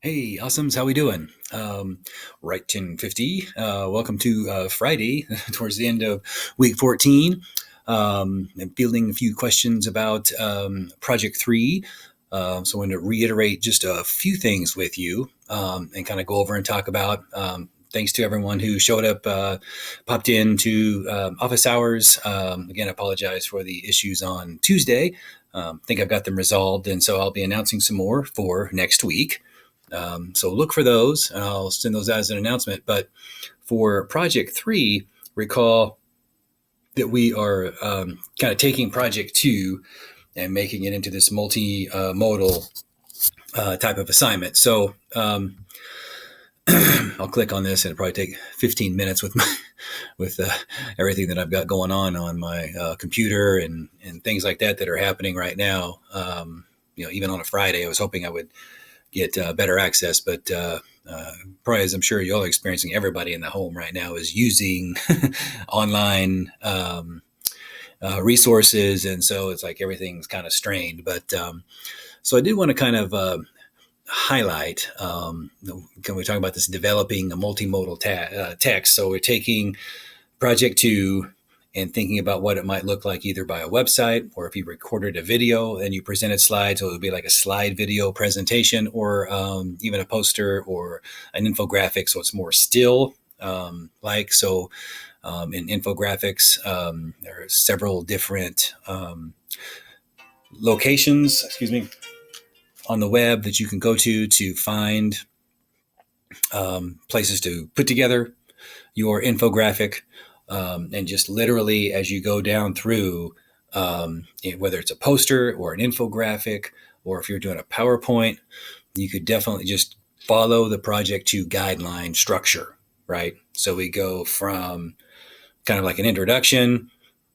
Hey, awesomes, how we doing? Right 10:50. Welcome to Friday, towards the end of week 14. I'm fielding a few questions about Project 3. So I wanted to reiterate just a few things with you and kind of go over and talk about. Thanks to everyone who showed up, popped into office hours. Again, I apologize for the issues on Tuesday. I think I've got them resolved, and so I'll be announcing some more for next week. So look for those, and I'll send those out as an announcement. But for Project 3, recall that we are kind of taking Project 2 and making it into this multi-modal type of assignment. So I'll click on this, and it'll probably take 15 minutes with everything that I've got going on my computer and things like that are happening right now. Even on a Friday, I was hoping I would get better access. But probably, as I'm sure y'all are experiencing, everybody in the home right now is using online resources. And so it's like everything's kind of strained. But so I did want to kind of highlight, can we talk about this developing a multimodal text? So we're taking Project 2 and thinking about what it might look like either by a website, or if you recorded a video and you presented slides, so it would be like a slide video presentation, or even a poster or an infographic. So it's more still like. So in infographics, there are several different locations, on the web that you can go to find places to put together your infographic. And just literally, as you go down through, whether it's a poster or an infographic, or if you're doing a PowerPoint, you could definitely just follow the Project 2 guideline structure, right? So we go from kind of like an introduction,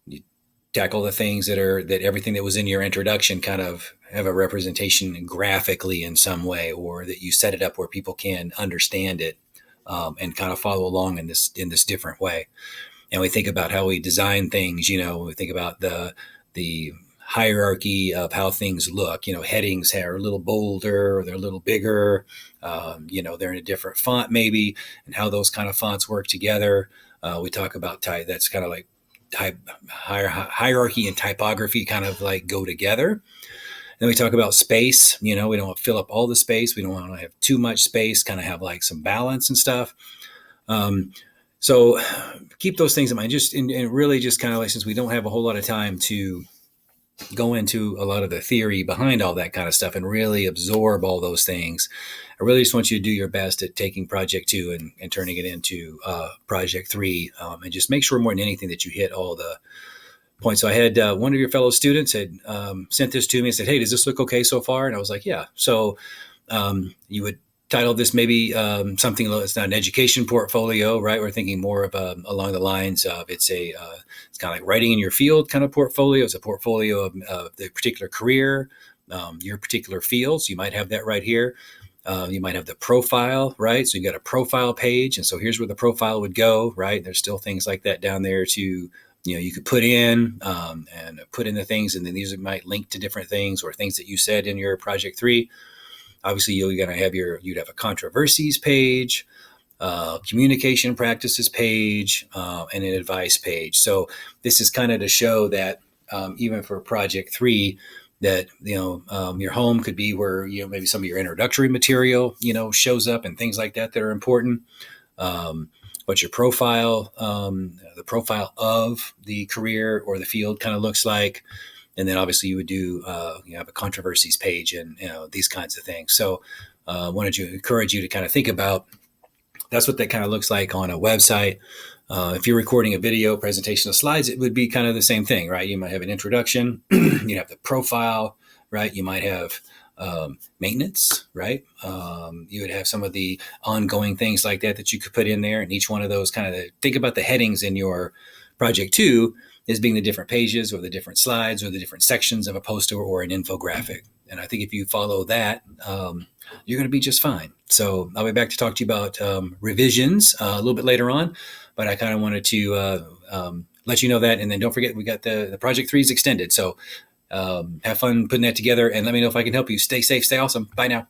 you tackle the things that everything that was in your introduction kind of have a representation graphically in some way, or that you set it up where people can understand it and kind of follow along in this different way. And we think about how we design things. We think about the hierarchy of how things look. Headings are a little bolder, or they're a little bigger. They're in a different font maybe, and how those kind of fonts work together. We talk about that's kind of like hierarchy and typography kind of like go together. Then we talk about space. We don't want to fill up all the space. We don't want to have too much space, kind of have like some balance and stuff. So keep those things in mind, and really just kind of like, since we don't have a whole lot of time to go into a lot of the theory behind all that kind of stuff and really absorb all those things, I really just want you to do your best at taking Project 2 and turning it into Project 3, and just make sure more than anything that you hit all the points. So I had one of your fellow students had sent this to me and said, "Hey, does this look okay so far?" And I was like, "Yeah." So you would title this maybe something that's not an education portfolio, right? We're thinking more of along the lines of it's kind of like writing in your field kind of portfolio. It's a portfolio of the particular career, your particular field. So you might have that right here. You might have the profile, right? So you got a profile page, and so here's where the profile would go, right? There's still things like that down there to you could put in and put in the things, and then these might link to different things or things that you said in your Project 3. Obviously, you'd have a controversies page, communication practices page, and an advice page. So this is kind of to show that even for Project 3, that your home could be where maybe some of your introductory material shows up, and things like that are important. What your profile, the profile of the career or the field kind of looks like. And then obviously you would do, have a controversies page and, these kinds of things. So wanted to encourage you to kind of think about, that's what that kind of looks like on a website. If you're recording a video presentation of slides, it would be kind of the same thing, right? You might have an introduction, you have the profile, right? You might have maintenance, right? You would have some of the ongoing things like that you could put in there. And each one of those think about the headings in your Project 2 as being the different pages or the different slides or the different sections of a poster or an infographic. And I think if you follow that, you're going to be just fine. So I'll be back to talk to you about revisions a little bit later on, but I kind of wanted to let you know that. And then don't forget, we got the Project 3 is extended. So have fun putting that together, and let me know if I can help you. Stay safe, stay awesome. Bye now.